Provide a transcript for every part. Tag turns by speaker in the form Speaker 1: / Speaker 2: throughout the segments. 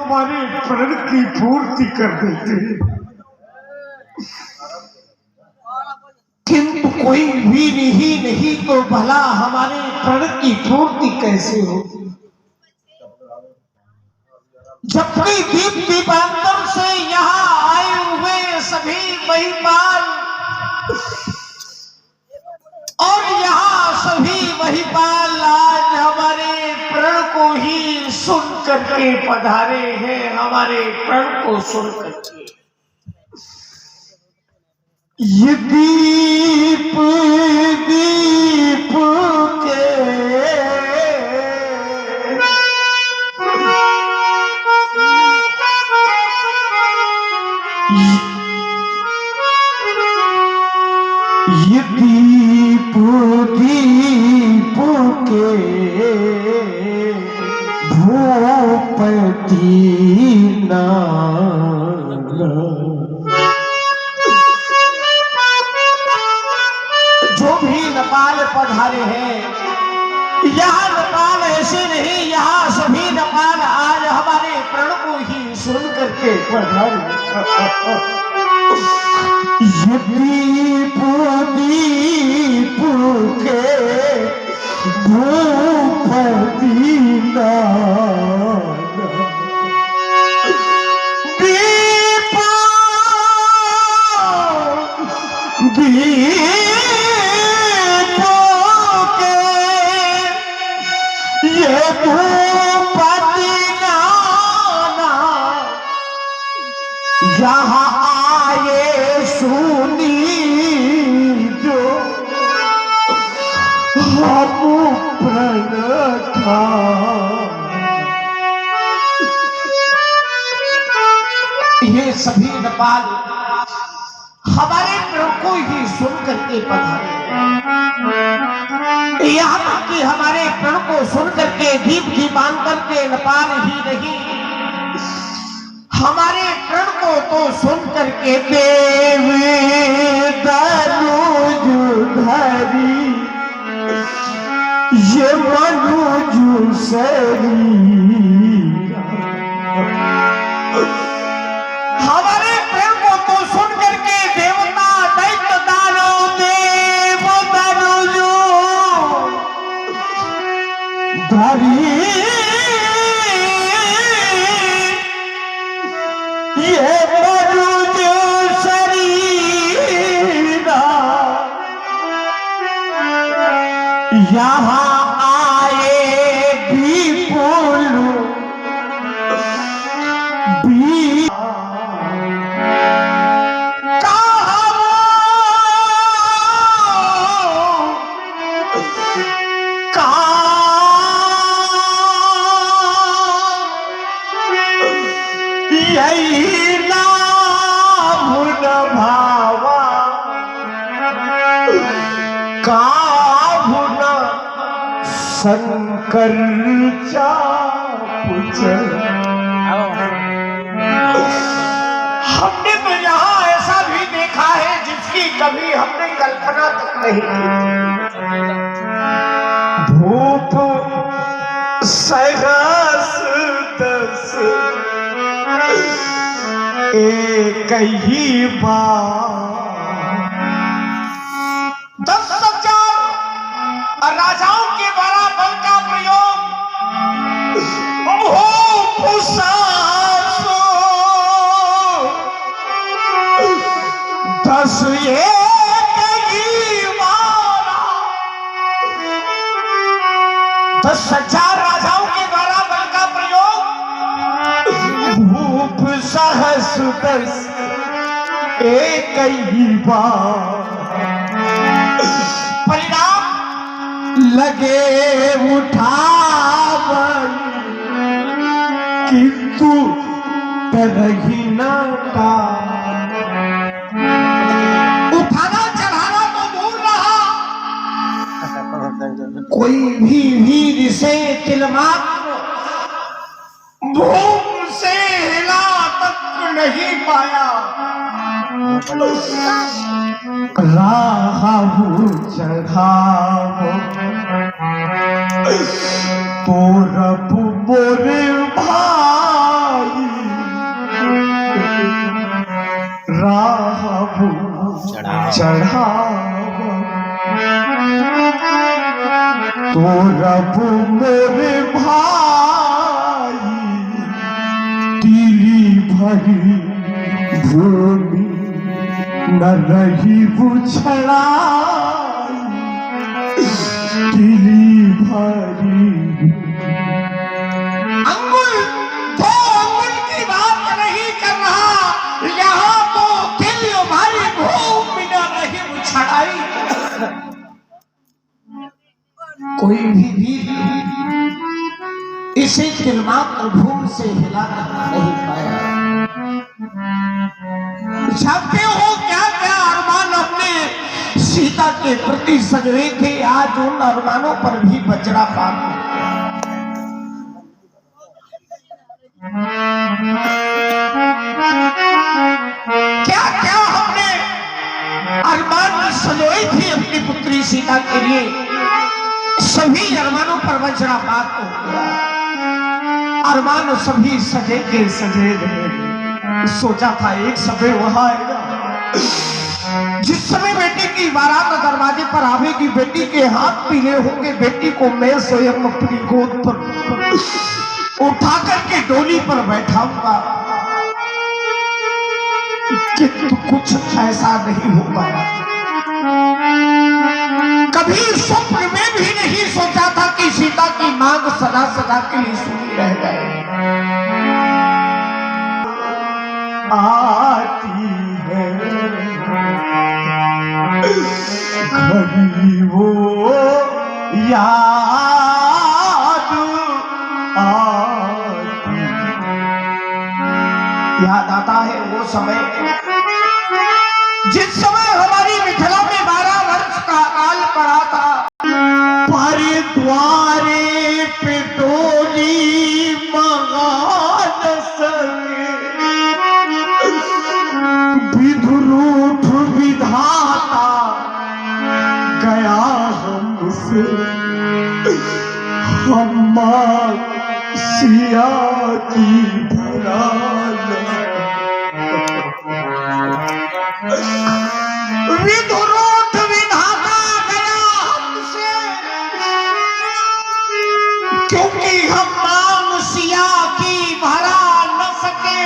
Speaker 1: हमारे प्रण की पूर्ति कर देते, किंतु कोई भी नहीं तो भला हमारे प्रण की पूर्ति कैसे होगी। जबकि दीप दीपांतर से यहाँ आए हुए सभी महिपाल और यहाँ सभी महिपाल आज हमारे प्रण को ही सुन करके पधारे हैं, हमारे प्रण को सुन करके। ये दीप दीप के ये दीप दीप के भूपति जो भी नेपाल पधारे हैं, यहाँ नेपाल ऐसे नहीं, यहाँ सभी नेपाल आज हमारे प्रण को ही सुन करके पधारे। ये दीप दीप के भूपति दीप दीप के ये भूपति यहाँ आए सुनी जो हम प्रण था। ये सभी नेपाल हमारे प्रण को ही सुन करके पधारे, यहाँ तक कि हमारे प्रण को सुन करके दीप दीपांतर के नेपाल ही नहीं, हमारे प्रण को तो सुन करके देव दनुज धरी ये मनुज शरीर, हमारे प्रण को तो सुन करके देवता दैत्य दानव देव दनुज धरी ये मनुज शरीर यहाँ आए विपुल यही नाम भावा काभुन शंकर हमने तो यहाँ ऐसा भी देखा है जिसकी कभी हमने कल्पना तक नहीं की। भूप सहस दस एक ही बार 10,000 राजाओं के द्वारा बल का प्रयोग दस एक ही बार 10,000 राजाओं के द्वारा बल का प्रयोग भूप सहस दस एक ही बार। परिणाम लगे उठावन किंतु तरही न का, उठाना चढ़ाना तो दूर रहा, कोई भी वीर से तिलमात्र भूम से हिला तक नहीं पाया। राहु चढ़ाओ पूरब मोरे भाई प्रभु चढ़ा तो रब मेरे भाई तीली भरी भूमि न रही बुछड़ाई तीली भरी अंगुल दो अंगुल की बात नहीं कर रहा, यहाँ तो दिल हमारी भूमि न रही बुछड़ाई। कोई भी वीर इसे तिलमात्र भूमि से हिला नहीं पाया। जानते हो क्या क्या अरमान अपने सीता के प्रति सजवे थे, आज उन अरमानों पर भी वज्रपात। क्या क्या हमने अरमान सजोई थी अपनी पुत्री सीता के लिए, सभी अरमानों पर वज्रपात हो गया। अरमान सभी सजे के सजे रहे। सोचा था एक समय वहां आएगा जिस समय बेटी की बारात दरवाजे पर आवेगी, बेटी के हाथ पीले होंगे, बेटी को मैं स्वयं अपनी गोद पर उठा करके डोली पर बैठाऊंगा। किंतु कुछ ऐसा नहीं हो पाया। कभी स्वप्न में भी नहीं सोचा था कि सीता की मांग सदा सदा के लिए सुनी रह जाए। आती है घड़ी वो याद आती, याद आता है वो समय जिस समय हमारी मिथिला में 12 वर्ष का काल पड़ा था। पर द्वारे पे डोली मंगा न सके, विधुरूठ विधाता गया हमसे, हम सिया की धरा विधुरूठ विधाता गया हमसे, क्योंकि हम मांग सिया की भरा न सके।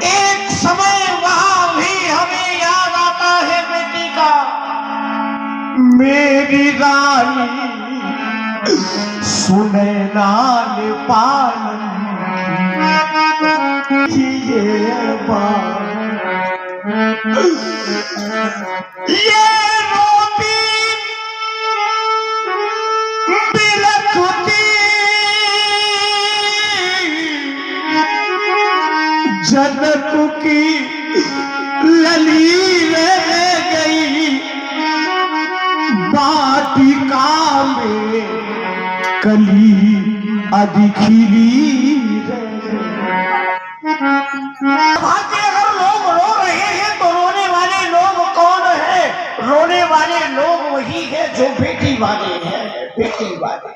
Speaker 1: एक समय वहां भी हमें याद आता है बेटी का, मेरी रानी सुनैना ने पालन ये रोती बिलखती जनक की लली रह गई, वाटिका में कली अधिखिली अगर लोग रो रहे हैं तो रोने वाले लोग कौन है? रोने वाले लोग वही है जो बेटी वाले हैं, बेटी वाले।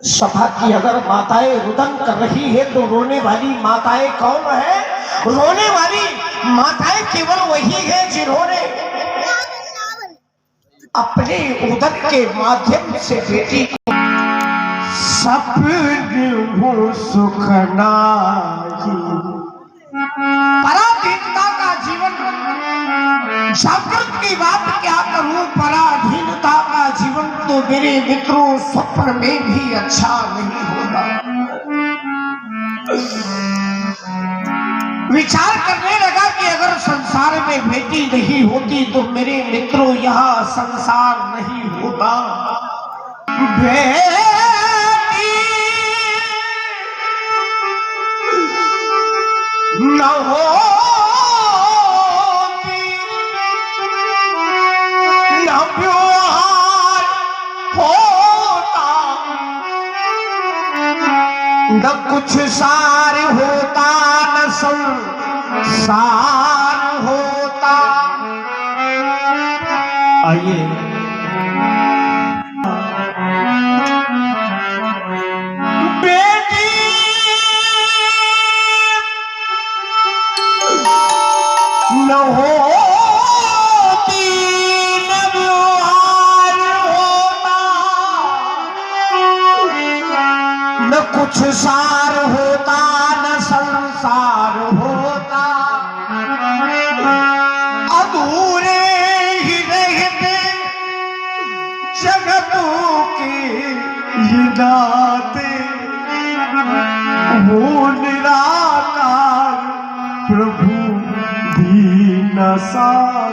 Speaker 1: सभा की अगर माताएं रुदन कर रही है तो रोने वाली माताएं कौन है? रोने वाली माताएं केवल वही है जिन्होंने अपने उदर के माध्यम से बेटी सपने वो सुखनाई। पराधीनता का जीवन, जागृत की बात क्या करूं, पराधीनता का जीवन तो मेरे मित्रों स्वप्न में भी अच्छा नहीं होगा। विचार करने लगा कि अगर संसार में बेटी नहीं होती तो मेरे मित्रों यहाँ संसार नहीं होता। न होती न व्यवहार होता, न कुछ सार होता, न संसार होता। आइए बेटी दाते वो निराकार प्रभु दीन सा